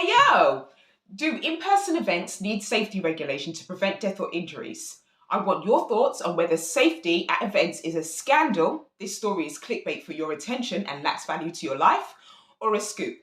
Yo! Do in-person events need safety regulation to prevent death or injuries? I want your thoughts on whether safety at events is a scandal, this story is clickbait for your attention and lacks value to your life, or a scoop.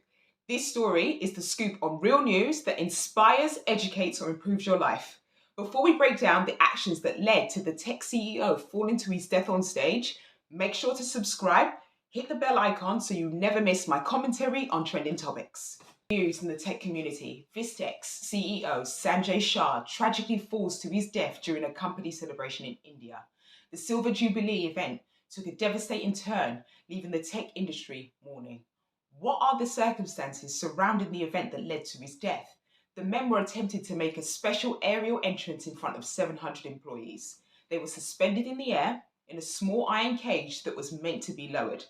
This story is the scoop on real news that inspires, educates, or improves your life. Before we break down the actions that led to the tech CEO falling to his death on stage, make sure to subscribe, hit the bell icon so you never miss my commentary on trending topics. News in the tech community. Vistex CEO Sanjay Shah tragically falls to his death during a company celebration in India. The Silver Jubilee event took a devastating turn, leaving the tech industry mourning. What are the circumstances surrounding the event that led to his death? The men were attempting to make a special aerial entrance in front of 700 employees. They were suspended in the air in a small iron cage that was meant to be lowered.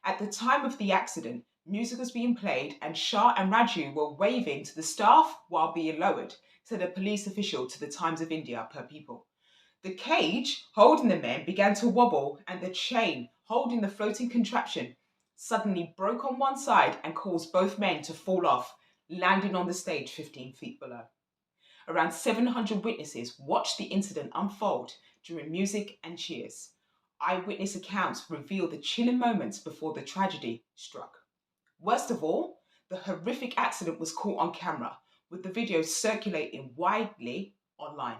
At the time of the accident, music was being played and Shah and Raju were waving to the staff while being lowered, said a police official to the Times of India per People. The cage holding the men began to wobble and the chain holding the floating contraption suddenly broke on one side and caused both men to fall off, landing on the stage 15 feet below. Around 700 witnesses watched the incident unfold during music and cheers. Eyewitness accounts reveal the chilling moments before the tragedy struck. Worst of all, the horrific accident was caught on camera, with the video circulating widely online.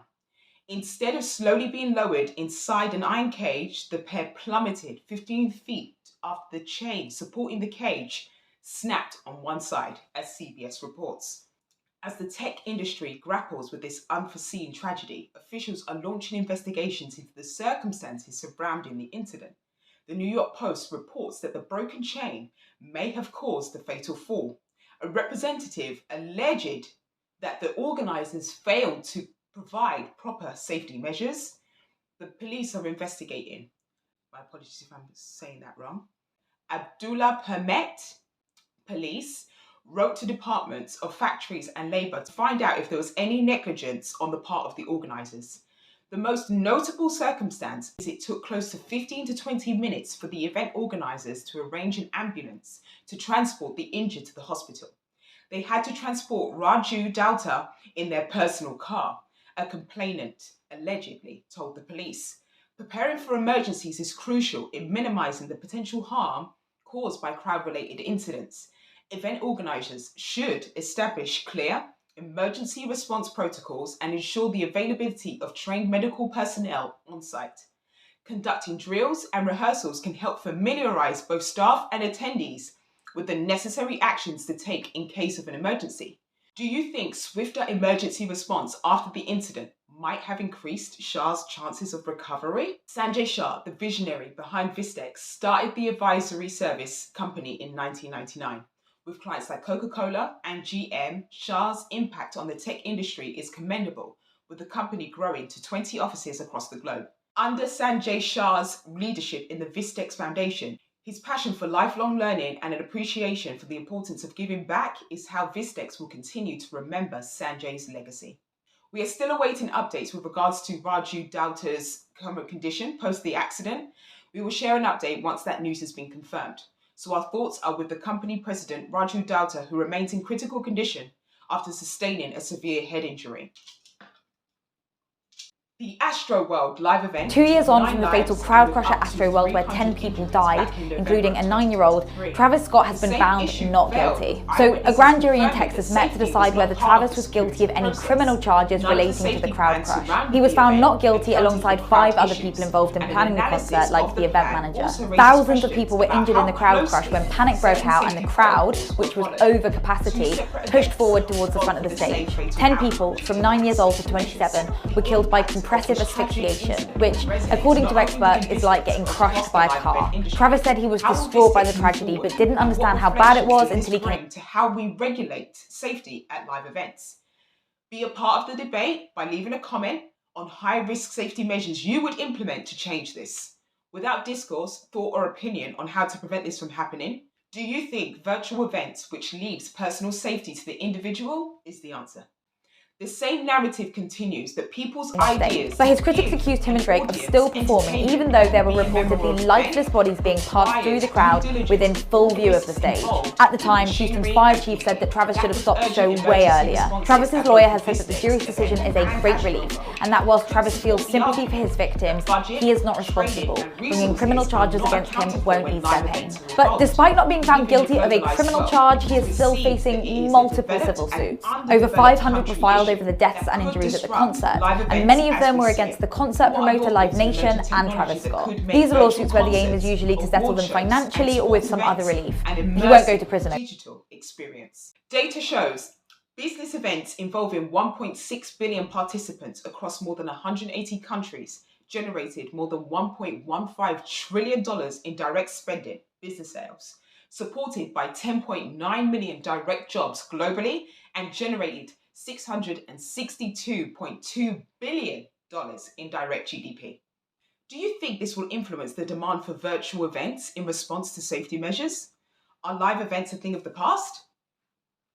Instead of slowly being lowered inside an iron cage, the pair plummeted 15 feet after the chain supporting the cage snapped on one side, as CBS reports. As the tech industry grapples with this unforeseen tragedy, officials are launching investigations into the circumstances surrounding the incident. The New York Post reports that the broken chain may have caused the fatal fall. A representative alleged that the organisers failed to provide proper safety measures. The police are investigating. My apologies if I'm saying that wrong. Abdullah Permet police wrote to departments of factories and labour to find out if there was any negligence on the part of the organisers. The most notable circumstance is it took close to 15 to 20 minutes for the event organisers to arrange an ambulance to transport the injured to the hospital. They had to transport Raju Dauta in their personal car, a complainant allegedly told the police. Preparing for emergencies is crucial in minimising the potential harm caused by crowd-related incidents. Event organisers should establish clear emergency response protocols and ensure the availability of trained medical personnel on site. Conducting drills and rehearsals can help familiarise both staff and attendees with the necessary actions to take in case of an emergency. Do you think swifter emergency response after the incident might have increased Shah's chances of recovery? Sanjay Shah, the visionary behind Vistex, started the advisory service company in 1999. With clients like Coca-Cola and GM, Shah's impact on the tech industry is commendable, with the company growing to 20 offices across the globe. Under Sanjay Shah's leadership in the Vistex Foundation, his passion for lifelong learning and an appreciation for the importance of giving back is how Vistex will continue to remember Sanjay's legacy. We are still awaiting updates with regards to Raju Dauta's current condition post the accident. We will share an update once that news has been confirmed. So our thoughts are with the company president, Raju Dauta, who remains in critical condition after sustaining a severe head injury. The Astroworld live event. 2 years on from the fatal crowd crash at Astroworld where 10 people died, including a 9-year-old, Travis Scott has been found not guilty. So a grand jury in Texas met to decide whether Travis was guilty of any criminal charges relating to the crowd crash. He was found not guilty alongside 5 other people involved in planning the concert, like the event manager. Thousands of people were injured in the crowd crash when panic broke out and the crowd, which was over capacity, pushed forward towards the front of the stage. 10 people, from 9 years old to 27, were killed by compressive asphyxiation, which, according to experts, is like getting crushed by a car. Travis said he was distraught by the tragedy, but didn't understand how bad it was until he came to how we regulate safety at live events. Be a part of the debate by leaving a comment on high-risk safety measures you would implement to change this. Without discourse, thought or opinion on how to prevent this from happening, do you think virtual events which leaves personal safety to the individual is the answer? The same narrative continues that people's ideas... But his critics accused Tim and Drake of still performing even though there were reportedly lifeless bodies being passed through the crowd within full view of the stage. At the time, Houston's fire chief said that Travis should have stopped the show way earlier. Travis's lawyer has said that the jury's decision is a great relief, and that whilst Travis feels sympathy for his victims, he is not responsible. Bringing criminal charges against him won't ease their pain. But despite not being found guilty of a criminal charge, he is still facing multiple civil suits. Over 500 were filed over the deaths and injuries at the concert, and many of them were against the concert promoter Live Nation and Travis Scott. These are lawsuits where the aim is usually to settle them financially or with some other relief. He won't go to prison. Digital experience. Data shows business events involving 1.6 billion participants across more than 180 countries generated more than $1.15 trillion in direct spending, business sales, supported by 10.9 million direct jobs globally, and generated $662.2 billion in direct GDP. Do you think this will influence the demand for virtual events in response to safety measures? Are live events a thing of the past,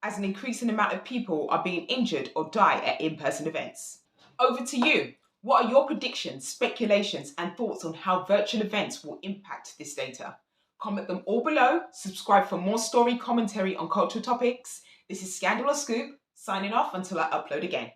as an increasing amount of people are being injured or die at in-person events? Over to you. What are your predictions, speculations, and thoughts on how virtual events will impact this data? Comment them all below. Subscribe for more story commentary on cultural topics. This is Scandal or Scoop, signing off until I upload again.